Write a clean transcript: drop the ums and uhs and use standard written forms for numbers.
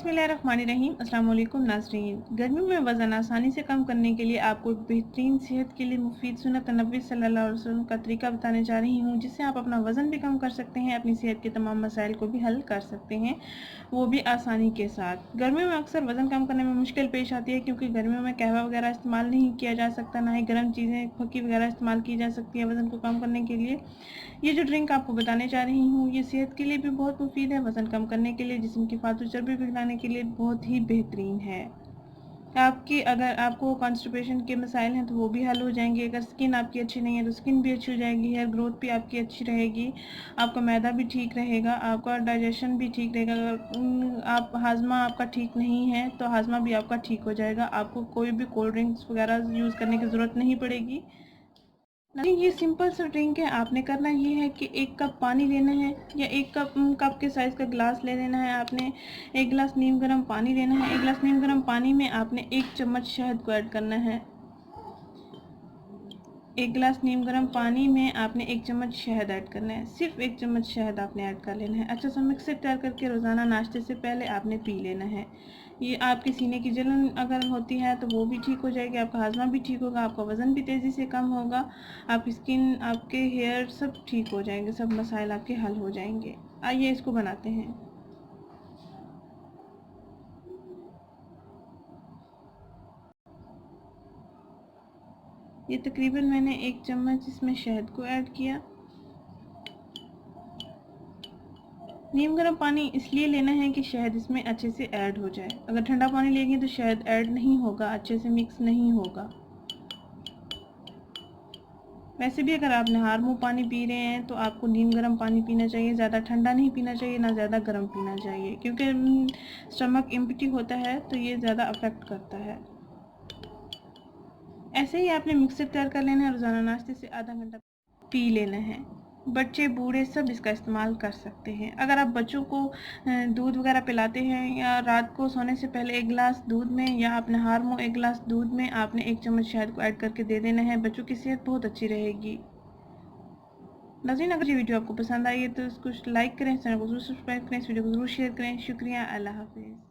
बिस्मिल्लाहिर्रहमानिर्रहीम। अस्सलाम वालेकुम नाज़रीन। गर्मियों में वज़न आसानी से कम करने के लिए आपको एक बेहतरीन सेहत के लिए मुफीद सुन्नत नबी सल्लल्लाहु अलैहि वसल्लम का तरीका बताने जा रही हूँ, जिससे आप अपना वज़न भी कम कर सकते हैं, अपनी सेहत के तमाम मसाइल को भी हल कर सकते हैं, वो भी आसानी के साथ। गर्मियों में अक्सर वज़न कम करने में मुश्किल पेश आती है, क्योंकि गर्मियों में कहवा वगैरह इस्तेमाल नहीं किया जा सकता, ना ही गर्म चीज़ें फकी वगैरह इस्तेमाल की जा सकती है वज़न को कम करने के लिए। ये जो ड्रिंक आपको बताने जा रही हूँ, ये सेहत के लिए भी बहुत मुफीद है, वज़न कम करने के लिए, जिस्म की फालतू चर्बी पिघलाने के लिए बहुत ही बेहतरीन है। अगर आपको कॉन्स्टिपेशन के मसाइल हैं तो वो भी हल हो जाएंगे। अगर स्किन आपकी अच्छी नहीं है तो स्किन भी अच्छी हो जाएगी, हेयर ग्रोथ भी आपकी अच्छी रहेगी, आपका मैदा भी ठीक रहेगा, आपका डाइजेशन भी ठीक रहेगा। अगर आप हाजमा आपका ठीक नहीं है तो हाजमा भी आपका ठीक हो जाएगा। आपको कोई भी कोल्ड ड्रिंक्स वगैरह यूज़ करने की ज़रूरत नहीं पड़ेगी। नहीं, ये सिंपल सा ड्रिंक है। आपने करना ये है कि 1 कप पानी लेना है, या 1 कप के साइज़ का गिलास ले लेना है। आपने 1 गिलास नीम गर्म पानी लेना है। 1 गिलास नीम गर्म पानी में आपने 1 चम्मच शहद को ऐड करना है। 1 गिलास नीम गर्म पानी में आपने 1 चम्मच शहद ऐड करना है। सिर्फ 1 चम्मच शहद आपने ऐड कर लेना है। अच्छा सा मिक्सर तैयार करके रोज़ाना नाश्ते से पहले आपने पी लेना है। ये आपके सीने की जलन अगर होती है तो वो भी ठीक हो जाएगी, आपका हाजमा भी ठीक होगा, आपका वज़न भी तेज़ी से कम होगा, आपकी स्किन, आपके हेयर सब ठीक हो जाएंगे, सब मसाइल आपके हल हो जाएंगे। आइए इसको बनाते हैं। ये तकरीबन मैंने 1 चम्मच इसमें शहद को ऐड किया। नीम गर्म पानी इसलिए लेना है कि शहद इसमें अच्छे से ऐड हो जाए। अगर ठंडा पानी लेंगे तो शहद ऐड नहीं होगा, अच्छे से मिक्स नहीं होगा। वैसे भी अगर आप नहार मुँह पानी पी रहे हैं तो आपको नीम गर्म पानी पीना चाहिए, ज़्यादा ठंडा नहीं पीना चाहिए, ना ज़्यादा गर्म पीना चाहिए, क्योंकि स्टमक एम्प्टी होता है तो ये ज़्यादा अफेक्ट करता है। ऐसे ही आपने मिक्सर तैयार कर लेना है। रोज़ाना नाश्ते से आधा घंटा पी लेना है। बच्चे बूढ़े सब इसका इस्तेमाल कर सकते हैं। अगर आप बच्चों को दूध वगैरह पिलाते हैं, या रात को सोने से पहले 1 गिलास दूध में, या अपने हार मुँह 1 गिलास दूध में आपने 1 चम्मच शहद को ऐड करके दे देना है, बच्चों की सेहत बहुत अच्छी रहेगी। नाज़रीन, अगर ये वीडियो आपको पसंद आई है तो इसको लाइक करें, चैनल को ज़रूर सब्सक्राइब करें, इस वीडियो को ज़रूर शेयर करें। शुक्रिया, अल्लाह हाफिज़।